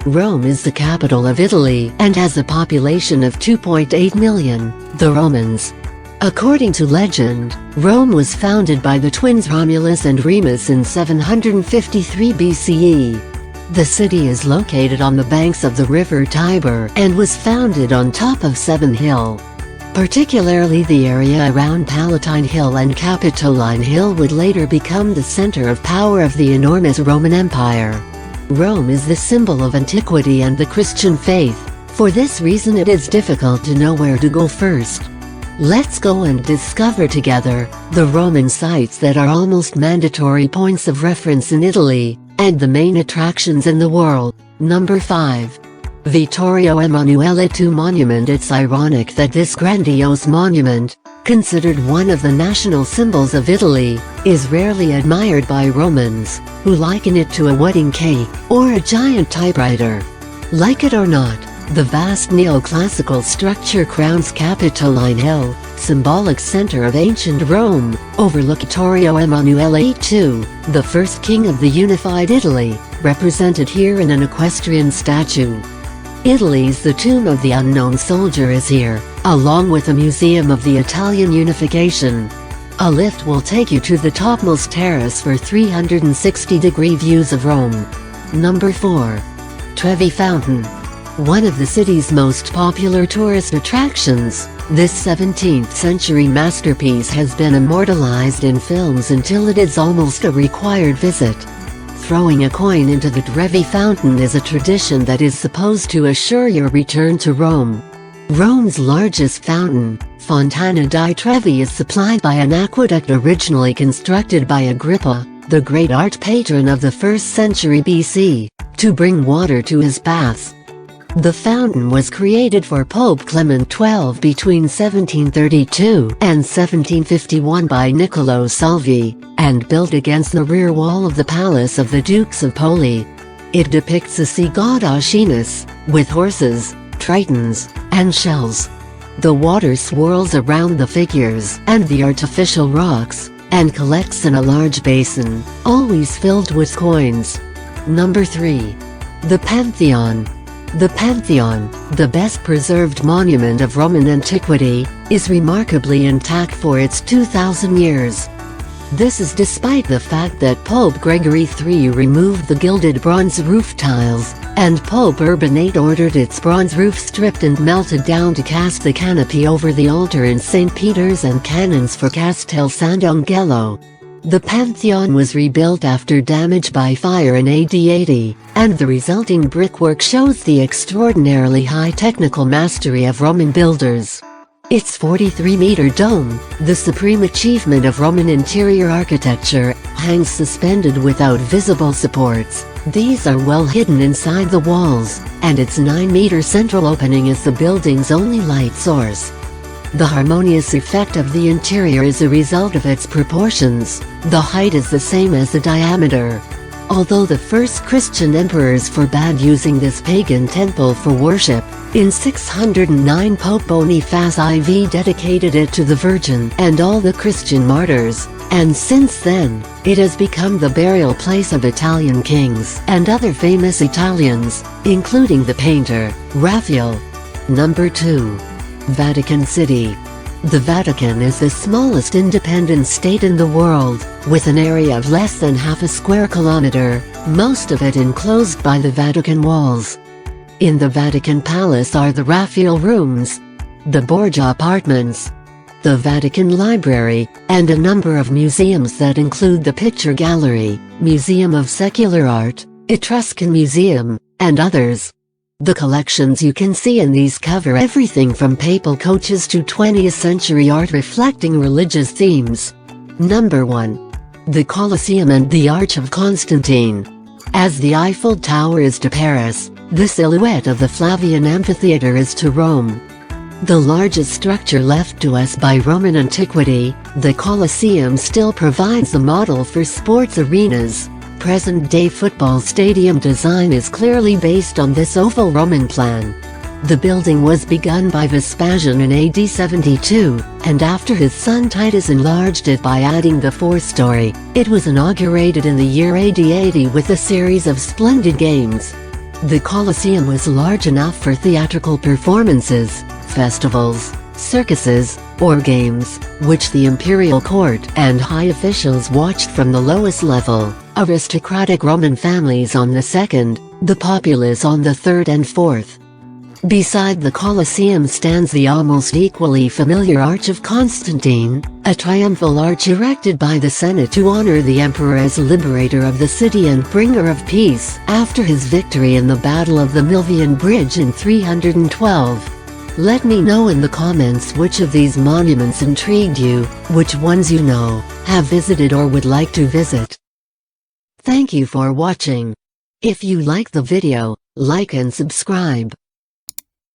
Rome is the capital of Italy and has a population of 2.8 million, the Romans. According to legend, Rome was founded by the twins Romulus and Remus in 753 BCE. The city is located on the banks of the river Tiber and was founded on top of Seven Hill. Particularly the area around Palatine Hill and Capitoline Hill would later become the center of power of the enormous Roman Empire. Rome is the symbol of antiquity and the Christian faith. For this reason it is difficult to know where to go first. Let's go and discover together the Roman sites that are almost mandatory points of reference in Italy, and the main attractions in the world. Number 5. Vittorio Emanuele II Monument. It's ironic that this grandiose monument, considered one of the national symbols of Italy, is rarely admired by Romans, who liken it to a wedding cake or a giant typewriter. Like it or not, the vast neoclassical structure crowns Capitoline Hill, symbolic center of ancient Rome, overlook Vittorio Emanuele II, the first king of the unified Italy, represented here in an equestrian statue. Italy's The Tomb of the Unknown Soldier is here, along with a museum of the Italian unification. A lift will take you to the topmost terrace for 360-degree views of Rome. Number 4. Trevi Fountain. One of the city's most popular tourist attractions, this 17th-century masterpiece has been immortalized in films until it is almost a required visit. Throwing a coin into the Trevi Fountain is a tradition that is supposed to assure your return to Rome. Rome's largest fountain, Fontana di Trevi, is supplied by an aqueduct originally constructed by Agrippa, the great art patron of the 1st century BC, to bring water to his baths. The fountain was created for Pope Clement XII between 1732 and 1751 by Niccolò Salvi, and built against the rear wall of the palace of the Dukes of Poli. It depicts a sea god Aeschines, with horses, tritons, and shells. The water swirls around the figures and the artificial rocks, and collects in a large basin, always filled with coins. Number 3. The Pantheon. The Pantheon, the best preserved monument of Roman antiquity, is remarkably intact for its 2,000 years. This is despite the fact that Pope Gregory III removed the gilded bronze roof tiles, and Pope Urban VIII ordered its bronze roof stripped and melted down to cast the canopy over the altar in St. Peter's and canons for Castel Sant'Angelo. The Pantheon was rebuilt after damage by fire in AD 80, and the resulting brickwork shows the extraordinarily high technical mastery of Roman builders. Its 43-meter dome, the supreme achievement of Roman interior architecture, hangs suspended without visible supports. These are well hidden inside the walls, and its 9-meter central opening is the building's only light source. The harmonious effect of the interior is a result of its proportions. The height is the same as the diameter. Although the first Christian emperors forbade using this pagan temple for worship, in 609 Pope Boniface IV dedicated it to the Virgin and all the Christian martyrs, and since then, it has become the burial place of Italian kings and other famous Italians, including the painter, Raphael. Number 2. Vatican City. The Vatican is the smallest independent state in the world, with an area of less than half a square kilometer, most of it enclosed by the Vatican walls. In the Vatican Palace are the Raphael Rooms, the Borgia Apartments, the Vatican Library, and a number of museums that include the Picture Gallery, Museum of Secular Art, Etruscan Museum, and others. The collections you can see in these cover everything from papal coaches to 20th century art reflecting religious themes. Number 1. The Colosseum and the Arch of Constantine. As the Eiffel Tower is to Paris, the silhouette of the Flavian Amphitheater is to Rome. The largest structure left to us by Roman antiquity, the Colosseum still provides the model for sports arenas. Present-day football stadium design is clearly based on this oval Roman plan. The building was begun by Vespasian in AD 72, and after his son Titus enlarged it by adding the fourth story, it was inaugurated in the year AD 80 with a series of splendid games. The Colosseum was large enough for theatrical performances, festivals, circuses, or games, which the imperial court and high officials watched from the lowest level, aristocratic Roman families on the second, the populace on the third and fourth. Beside the Colosseum stands the almost equally familiar Arch of Constantine, a triumphal arch erected by the Senate to honor the emperor as liberator of the city and bringer of peace after his victory in the Battle of the Milvian Bridge in 312. Let me know in the comments which of these monuments intrigued you, which ones you know, have visited or would like to visit. Thank you for watching. If you like the video, like and subscribe.